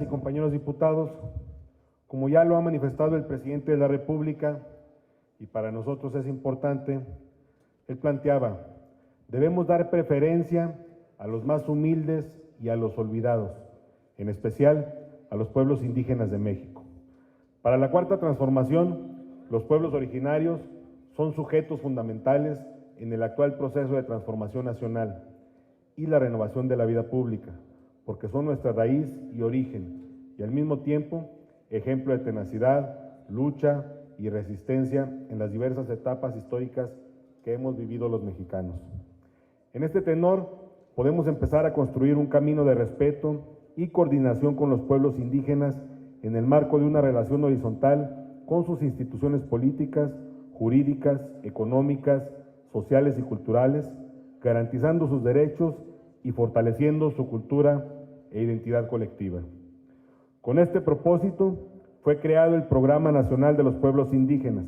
y compañeros diputados, como ya lo ha manifestado el presidente de la República, y para nosotros es importante, él planteaba, debemos dar preferencia a los más humildes y a los olvidados, en especial a los pueblos indígenas de México. Para la Cuarta Transformación, los pueblos originarios son sujetos fundamentales en el actual proceso de transformación nacional y la renovación de la vida pública, porque son nuestra raíz y origen, y al mismo tiempo ejemplo de tenacidad, lucha y resistencia en las diversas etapas históricas que hemos vivido los mexicanos. En este tenor, podemos empezar a construir un camino de respeto y coordinación con los pueblos indígenas en el marco de una relación horizontal con sus instituciones políticas, jurídicas, económicas, sociales y culturales, garantizando sus derechos y fortaleciendo su cultura e identidad colectiva. Con este propósito fue creado el Programa Nacional de los Pueblos Indígenas,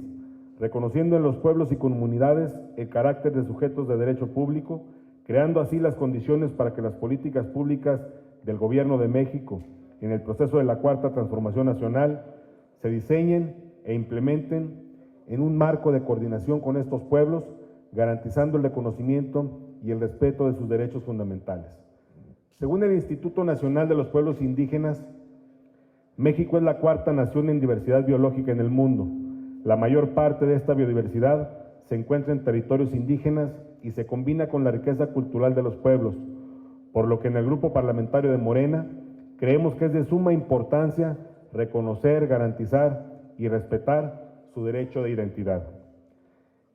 reconociendo en los pueblos y comunidades el carácter de sujetos de derecho público, creando así las condiciones para que las políticas públicas del Gobierno de México en el proceso de la Cuarta Transformación Nacional se diseñen e implementen en un marco de coordinación con estos pueblos, garantizando el reconocimiento y el respeto de sus derechos fundamentales. Según el Instituto Nacional de los Pueblos Indígenas, México es la cuarta nación en diversidad biológica en el mundo. La mayor parte de esta biodiversidad se encuentra en territorios indígenas y se combina con la riqueza cultural de los pueblos, por lo que en el Grupo Parlamentario de Morena creemos que es de suma importancia reconocer, garantizar y respetar su derecho de identidad.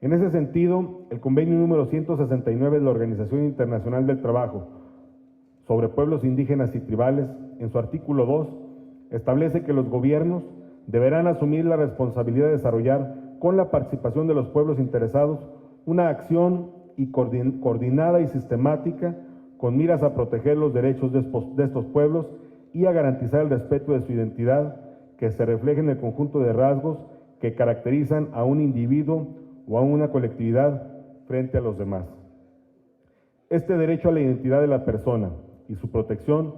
En ese sentido, el convenio número 169 de la Organización Internacional del Trabajo sobre Pueblos Indígenas y Tribales, en su artículo 2, establece que los gobiernos deberán asumir la responsabilidad de desarrollar, con la participación de los pueblos interesados, una acción coordinada y sistemática con miras a proteger los derechos de estos pueblos y a garantizar el respeto de su identidad, que se refleje en el conjunto de rasgos que caracterizan a un individuo o a una colectividad frente a los demás. Este derecho a la identidad de la persona y su protección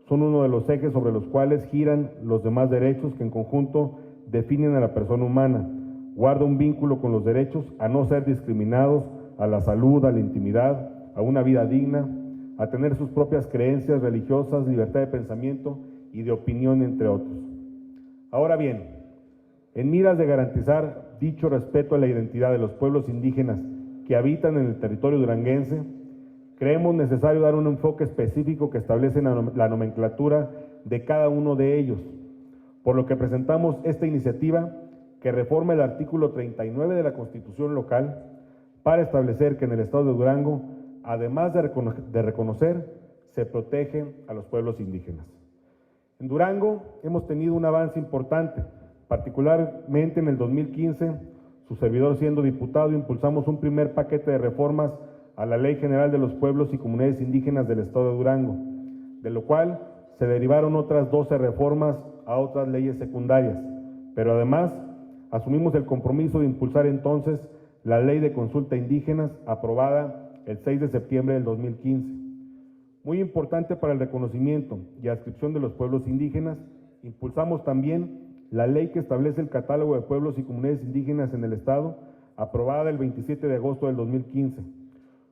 son uno de los ejes sobre los cuales giran los demás derechos que en conjunto definen a la persona humana. Guarda un vínculo con los derechos a no ser discriminados, a la salud, a la intimidad, a una vida digna, a tener sus propias creencias religiosas, libertad de pensamiento y de opinión, entre otros. Ahora bien, en miras de garantizar dicho respeto a la identidad de los pueblos indígenas que habitan en el territorio duranguense, creemos necesario dar un enfoque específico que establece la nomenclatura de cada uno de ellos, por lo que presentamos esta iniciativa que reforma el artículo 39 de la Constitución local para establecer que en el estado de Durango, además de reconocer, se protege a los pueblos indígenas. En Durango hemos tenido un avance importante, particularmente en el 2015, su servidor siendo diputado, impulsamos un primer paquete de reformas a la Ley General de los Pueblos y Comunidades Indígenas del Estado de Durango, de lo cual se derivaron otras 12 reformas a otras leyes secundarias, pero además asumimos el compromiso de impulsar entonces la Ley de Consulta Indígenas, aprobada el 6 de septiembre del 2015. Muy importante para el reconocimiento y adscripción de los pueblos indígenas, impulsamos también la ley que establece el catálogo de pueblos y comunidades indígenas en el Estado, aprobada el 27 de agosto del 2015.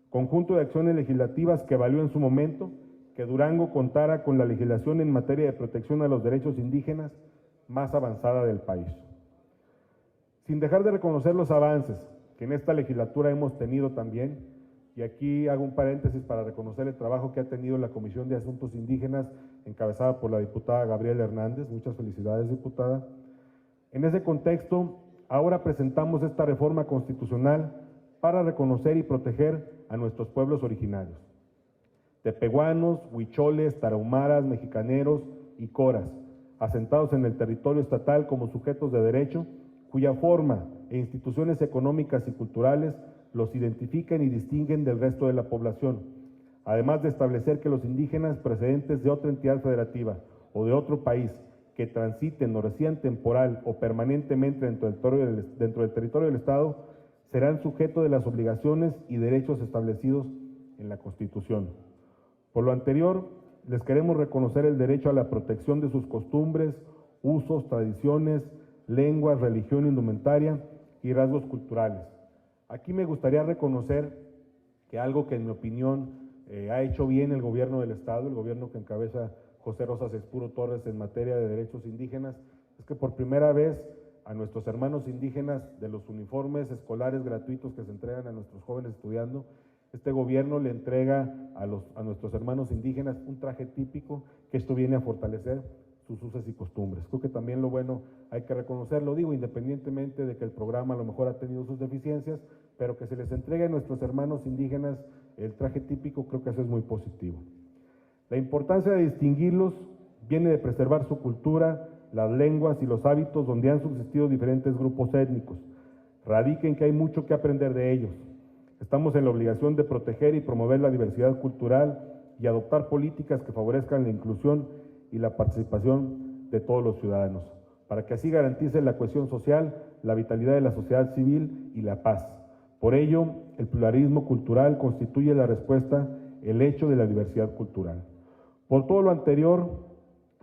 Conjunto de acciones legislativas que valió en su momento que Durango contara con la legislación en materia de protección a los derechos indígenas más avanzada del país. Sin dejar de reconocer los avances que en esta legislatura hemos tenido también, y aquí hago un paréntesis para reconocer el trabajo que ha tenido la Comisión de Asuntos Indígenas, encabezada por la diputada Gabriela Hernández, muchas felicidades, diputada. En ese contexto, ahora presentamos esta reforma constitucional para reconocer y proteger a nuestros pueblos originarios, tepehuanos, huicholes, tarahumaras, mexicaneros y coras, asentados en el territorio estatal como sujetos de derecho, cuya forma e instituciones económicas y culturales los identifican y distinguen del resto de la población, además de establecer que los indígenas procedentes de otra entidad federativa o de otro país que transiten o residan temporal o permanentemente dentro del territorio del Estado serán sujetos de las obligaciones y derechos establecidos en la Constitución. Por lo anterior, les queremos reconocer el derecho a la protección de sus costumbres, usos, tradiciones, lenguas, religión, indumentaria y rasgos culturales. Aquí me gustaría reconocer que algo que en mi opinión ha hecho bien el gobierno del Estado, el gobierno que encabeza José Rosas Espuro Torres en materia de derechos indígenas, es que por primera vez a nuestros hermanos indígenas de los uniformes escolares gratuitos que se entregan a nuestros jóvenes estudiando, este gobierno le entrega a nuestros hermanos indígenas un traje típico, que esto viene a fortalecer sus usos y costumbres. Creo que también lo bueno hay que reconocerlo, digo, independientemente de que el programa a lo mejor ha tenido sus deficiencias, pero que se les entregue a nuestros hermanos indígenas el traje típico, creo que eso es muy positivo. La importancia de distinguirlos viene de preservar su cultura, las lenguas y los hábitos donde han subsistido diferentes grupos étnicos. Radica en que hay mucho que aprender de ellos. Estamos en la obligación de proteger y promover la diversidad cultural y adoptar políticas que favorezcan la inclusión y la participación de todos los ciudadanos, para que así garantice la cohesión social, la vitalidad de la sociedad civil y la paz. Por ello, el pluralismo cultural constituye la respuesta, el hecho de la diversidad cultural. Por todo lo anterior,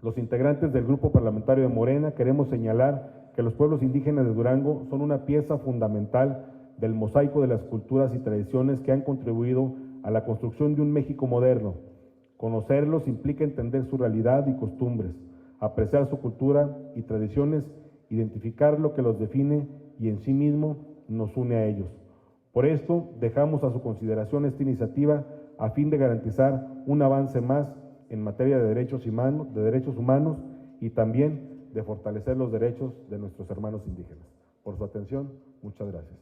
los integrantes del Grupo Parlamentario de Morena queremos señalar que los pueblos indígenas de Durango son una pieza fundamental del mosaico de las culturas y tradiciones que han contribuido a la construcción de un México moderno. Conocerlos implica entender su realidad y costumbres, apreciar su cultura y tradiciones, identificar lo que los define y en sí mismo nos une a ellos. Por esto, dejamos a su consideración esta iniciativa a fin de garantizar un avance más en materia de derechos humanos y también de fortalecer los derechos de nuestros hermanos indígenas. Por su atención, muchas gracias.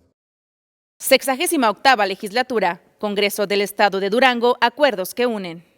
68ª Legislatura, Congreso del Estado de Durango, acuerdos que unen.